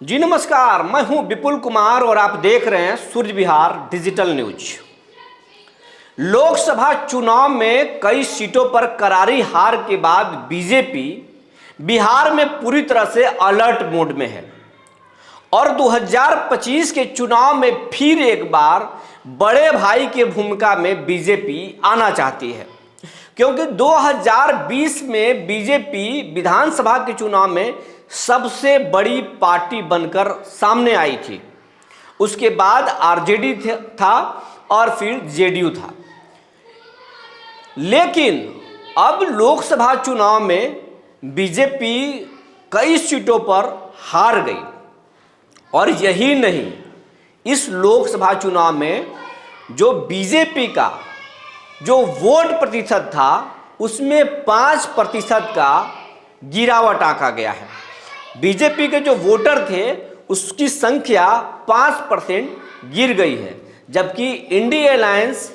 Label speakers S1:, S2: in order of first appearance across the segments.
S1: जी नमस्कार, मैं हूं विपुल कुमार और आप देख रहे हैं सूर्य विहार डिजिटल न्यूज। लोकसभा चुनाव में कई सीटों पर करारी हार के बाद बीजेपी बिहार में पूरी तरह से अलर्ट मोड में है और 2025 के चुनाव में फिर एक बार बड़े भाई की भूमिका में बीजेपी आना चाहती है, क्योंकि 2020 में बीजेपी विधानसभा के चुनाव में सबसे बड़ी पार्टी बनकर सामने आई थी। उसके बाद आरजेडी था और फिर जेडीयू था। लेकिन अब लोकसभा चुनाव में बीजेपी कई सीटों पर हार गई और यही नहीं, इस लोकसभा चुनाव में जो बीजेपी का जो वोट प्रतिशत था उसमें 5% का गिरावट आंका गया है। बीजेपी के जो वोटर थे उसकी संख्या 5% गिर गई है, जबकि इंडिया अलायंस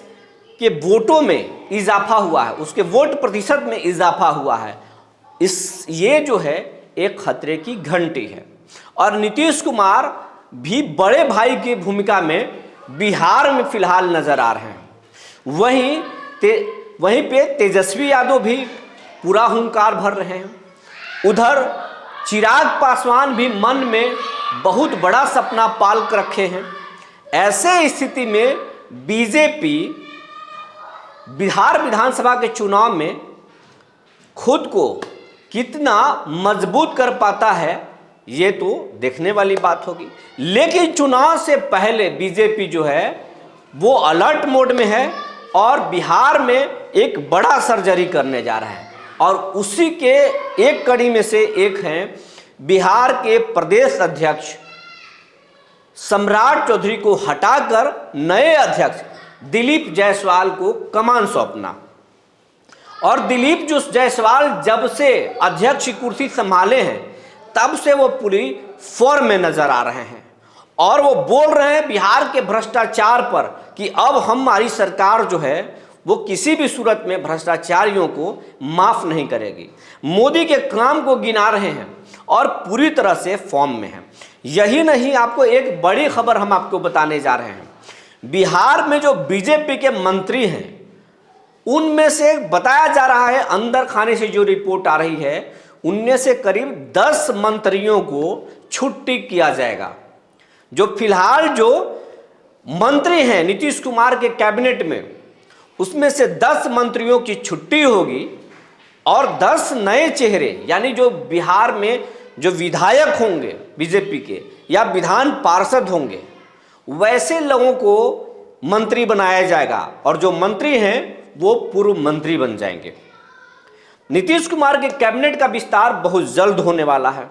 S1: के वोटों में इजाफा हुआ है, उसके वोट प्रतिशत में इजाफा हुआ है। ये जो है एक खतरे की घंटी है और नीतीश कुमार भी बड़े भाई की भूमिका में बिहार में फिलहाल नजर आ रहे हैं। वहीं पे तेजस्वी यादव भी पूरा हुंकार भर रहे हैं। उधर चिराग पासवान भी मन में बहुत बड़ा सपना पाल कर रखे हैं। ऐसे स्थिति में बीजेपी बिहार विधानसभा के चुनाव में खुद को कितना मजबूत कर पाता है, ये तो देखने वाली बात होगी। लेकिन चुनाव से पहले बीजेपी जो है वो अलर्ट मोड में है और बिहार में एक बड़ा सर्जरी करने जा रहा है और उसी के एक कड़ी में से एक हैं बिहार के प्रदेश अध्यक्ष सम्राट चौधरी को हटाकर नए अध्यक्ष दिलीप जायसवाल को कमान सौंपना। और दिलीप जायसवाल जब से अध्यक्ष की कुर्सी संभाले हैं तब से वो पूरी फॉर्म में नजर आ रहे हैं और वो बोल रहे हैं बिहार के भ्रष्टाचार पर कि अब हमारी सरकार जो है वो किसी भी सूरत में भ्रष्टाचारियों को माफ नहीं करेगी। मोदी के काम को गिना रहे हैं और पूरी तरह से फॉर्म में है। यही नहीं, आपको एक बड़ी खबर हम आपको बताने जा रहे हैं। बिहार में जो बीजेपी के मंत्री हैं उनमें से बताया जा रहा है, अंदर खाने से जो रिपोर्ट आ रही है, उनमें से करीब 10 मंत्रियों को छुट्टी किया जाएगा। जो फिलहाल जो मंत्री हैं नीतीश कुमार के कैबिनेट में, उसमें से 10 मंत्रियों की छुट्टी होगी और 10 नए चेहरे, यानी जो बिहार में जो विधायक होंगे बीजेपी के या विधान पार्षद होंगे, वैसे लोगों को मंत्री बनाया जाएगा और जो मंत्री हैं वो पूर्व मंत्री बन जाएंगे। नीतीश कुमार के कैबिनेट का विस्तार बहुत जल्द होने वाला है।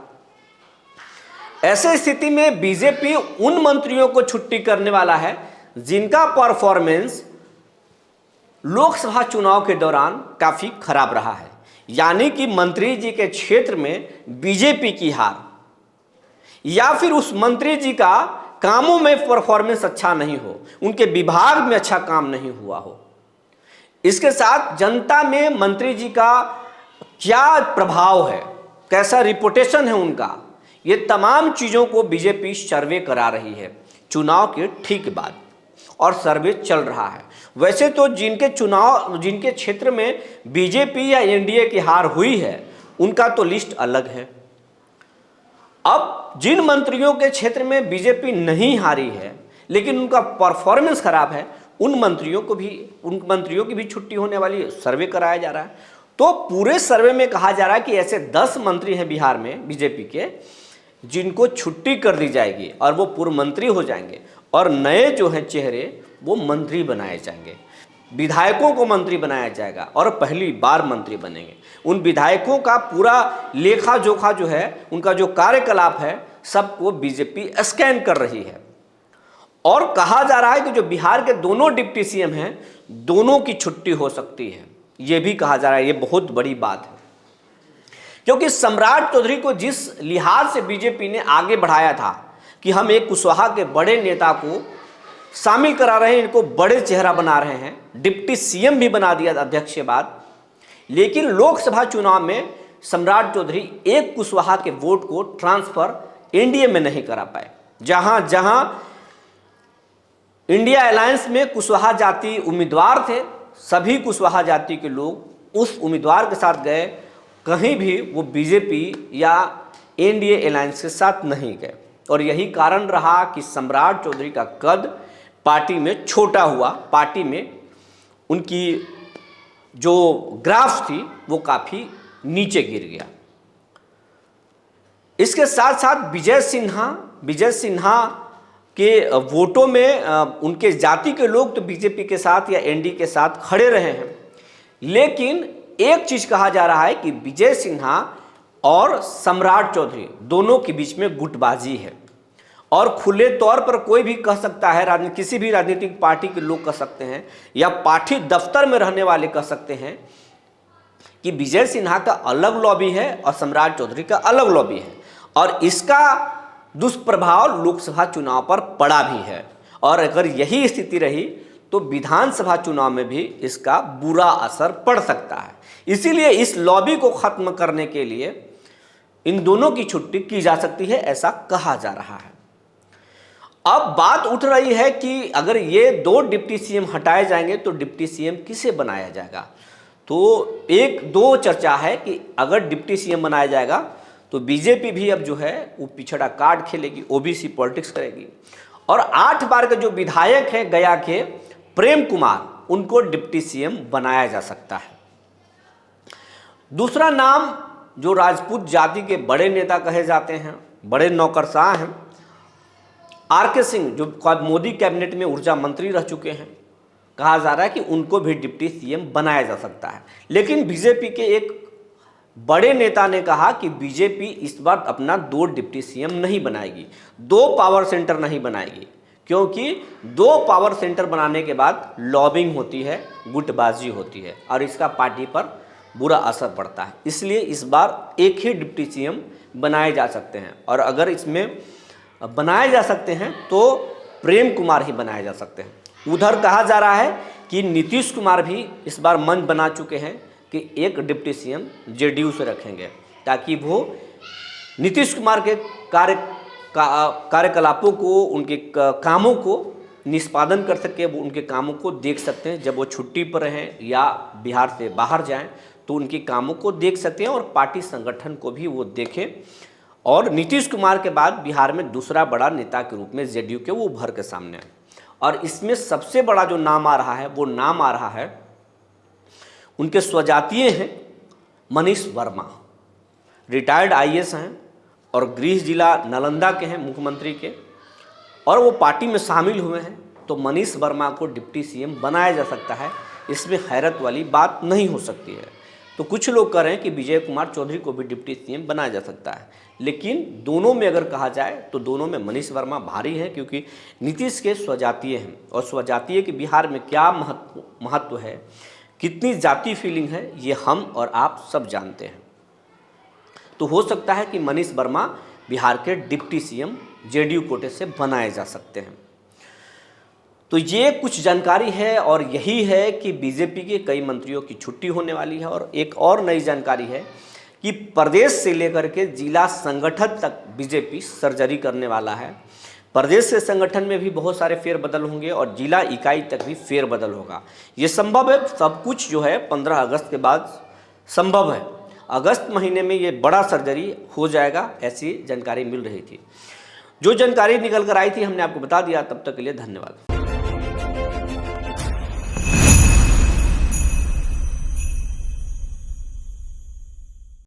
S1: ऐसे स्थिति में बीजेपी उन मंत्रियों को छुट्टी करने वाला है जिनका परफॉर्मेंस लोकसभा चुनाव के दौरान काफी खराब रहा है, यानी कि मंत्री जी के क्षेत्र में बीजेपी की हार या फिर उस मंत्री जी का कामों में परफॉर्मेंस अच्छा नहीं हो, उनके विभाग में अच्छा काम नहीं हुआ हो। इसके साथ जनता में मंत्री जी का क्या प्रभाव है, कैसा रिपुटेशन है उनका, ये तमाम चीज़ों को बीजेपी सर्वे करा रही है चुनाव के ठीक बाद, और सर्वे चल रहा है। वैसे तो जिनके क्षेत्र में बीजेपी या एनडीए की हार हुई है उनका तो लिस्ट अलग है। अब जिन मंत्रियों के क्षेत्र में बीजेपी नहीं हारी है लेकिन उनका परफॉर्मेंस खराब है, उन मंत्रियों की भी छुट्टी होने वाली है, सर्वे कराया जा रहा है। तो पूरे सर्वे में कहा जा रहा है कि ऐसे 10 मंत्री हैं बिहार में बीजेपी के जिनको छुट्टी कर दी जाएगी और वो पूर्व मंत्री हो जाएंगे और नए जो हैं चेहरे वो मंत्री बनाए जाएंगे। विधायकों को मंत्री बनाया जाएगा और पहली बार मंत्री बनेंगे। उन विधायकों का पूरा लेखा जोखा जो है, उनका जो कार्यकलाप है, सबको बीजेपी स्कैन कर रही है। और कहा जा रहा है कि जो बिहार के दोनों डिप्टी सीएम हैं, दोनों की छुट्टी हो सकती है। ये भी कहा जा रहा है, ये बहुत बड़ी बात है, क्योंकि सम्राट चौधरी को जिस लिहाज से बीजेपी ने आगे बढ़ाया था कि हम एक कुशवाहा के बड़े नेता को शामिल करा रहे हैं, इनको बड़े चेहरा बना रहे हैं, डिप्टी सीएम भी बना दिया अध्यक्ष के बाद। लेकिन लोकसभा चुनाव में सम्राट चौधरी एक कुशवाहा के वोट को ट्रांसफर एनडीए में नहीं करा पाए। जहां जहां इंडिया अलायंस में कुशवाहा जाति उम्मीदवार थे, सभी कुशवाहा जाति के लोग उस उम्मीदवार के साथ गए, कहीं भी वो बीजेपी या एनडीए अलायंस के साथ नहीं गए। और यही कारण रहा कि सम्राट चौधरी का कद पार्टी में छोटा हुआ, पार्टी में उनकी जो ग्राफ थी वो काफ़ी नीचे गिर गया। इसके साथ साथ विजय सिन्हा के वोटों में उनके जाति के लोग तो बीजेपी के साथ या एनडीए के साथ खड़े रहे हैं, लेकिन एक चीज कहा जा रहा है कि विजय सिन्हा और सम्राट चौधरी दोनों के बीच में गुटबाजी है। और खुले तौर पर कोई भी कह सकता है, किसी भी राजनीतिक पार्टी के लोग कह सकते हैं या पार्टी दफ्तर में रहने वाले कह सकते हैं कि विजय सिन्हा का अलग लॉबी है और सम्राट चौधरी का अलग लॉबी है, और इसका दुष्प्रभाव लोकसभा चुनाव पर पड़ा भी है। और अगर यही स्थिति रही तो विधानसभा चुनाव में भी इसका बुरा असर पड़ सकता है। इसीलिए इस लॉबी को खत्म करने के लिए इन दोनों की छुट्टी की जा सकती है, ऐसा कहा जा रहा है। अब बात उठ रही है कि अगर ये 2 डिप्टी सीएम हटाए जाएंगे तो डिप्टी सीएम किसे बनाया जाएगा। तो एक दो चर्चा है कि अगर डिप्टी सीएम बनाया जाएगा तो बीजेपी भी अब जो है वो पिछड़ा कार्ड खेलेगी, ओबीसी पॉलिटिक्स करेगी। और 8 बार के जो विधायक हैं गया के प्रेम कुमार, उनको डिप्टी सीएम बनाया जा सकता है। दूसरा नाम जो राजपूत जाति के बड़े नेता कहे जाते हैं, बड़े नौकरशाह हैं, आरके सिंह, जो मोदी कैबिनेट में ऊर्जा मंत्री रह चुके हैं, कहा जा रहा है कि उनको भी डिप्टी सीएम बनाया जा सकता है। लेकिन बीजेपी के एक बड़े नेता ने कहा कि बीजेपी इस बार अपना 2 डिप्टी सीएम नहीं बनाएगी, 2 पावर सेंटर नहीं बनाएगी, क्योंकि 2 पावर सेंटर बनाने के बाद लॉबिंग होती है, गुटबाजी होती है और इसका पार्टी पर बुरा असर पड़ता है। इसलिए इस बार एक ही डिप्टी सीएम बनाए जा सकते हैं, और अगर इसमें बनाए जा सकते हैं तो प्रेम कुमार ही बनाए जा सकते हैं। उधर कहा जा रहा है कि नीतीश कुमार भी इस बार मन बना चुके हैं कि एक डिप्टी सीएम जेडीयू से रखेंगे, ताकि वो नीतीश कुमार के कार्यकलापों को, उनके कामों को निष्पादन कर सके, वो उनके कामों को देख सकते हैं। जब वो छुट्टी पर रहें या बिहार से बाहर जाएं तो उनके कामों को देख सकते हैं और पार्टी संगठन को भी वो देखें। और नीतीश कुमार के बाद बिहार में दूसरा बड़ा नेता के रूप में जेडीयू के वो उभर के सामने आए। और इसमें सबसे बड़ा जो नाम आ रहा है वो नाम आ रहा है, उनके स्वजातीय हैं मनीष वर्मा, रिटायर्ड आईएएस हैं और गृह जिला नालंदा के हैं मुख्यमंत्री के, और वो पार्टी में शामिल हुए हैं। तो मनीष वर्मा को डिप्टी सीएम बनाया जा सकता है, इसमें हैरत वाली बात नहीं हो सकती है। तो कुछ लोग कह रहे हैं कि विजय कुमार चौधरी को भी डिप्टी सीएम बनाया जा सकता है, लेकिन दोनों में अगर कहा जाए तो दोनों में मनीष वर्मा भारी है, क्योंकि नीतीश के स्वजातीय हैं और स्वजातीय के बिहार में क्या महत्व है, कितनी जाति फीलिंग है, ये हम और आप सब जानते हैं। तो हो सकता है कि मनीष वर्मा बिहार के डिप्टी सीएम जेडीयू कोटे से बनाए जा सकते हैं। तो ये कुछ जानकारी है, और यही है कि बीजेपी के कई मंत्रियों की छुट्टी होने वाली है। और एक और नई जानकारी है कि प्रदेश से लेकर के जिला संगठन तक बीजेपी सर्जरी करने वाला है। प्रदेश से संगठन में भी बहुत सारे फेरबदल होंगे और जिला इकाई तक भी फेरबदल होगा। ये संभव है, सब कुछ जो है 15 अगस्त के बाद संभव है। अगस्त महीने में ये बड़ा सर्जरी हो जाएगा, ऐसी जानकारी मिल रही थी। जो जानकारी निकल कर आई थी हमने आपको बता दिया। तब तक के लिए धन्यवाद।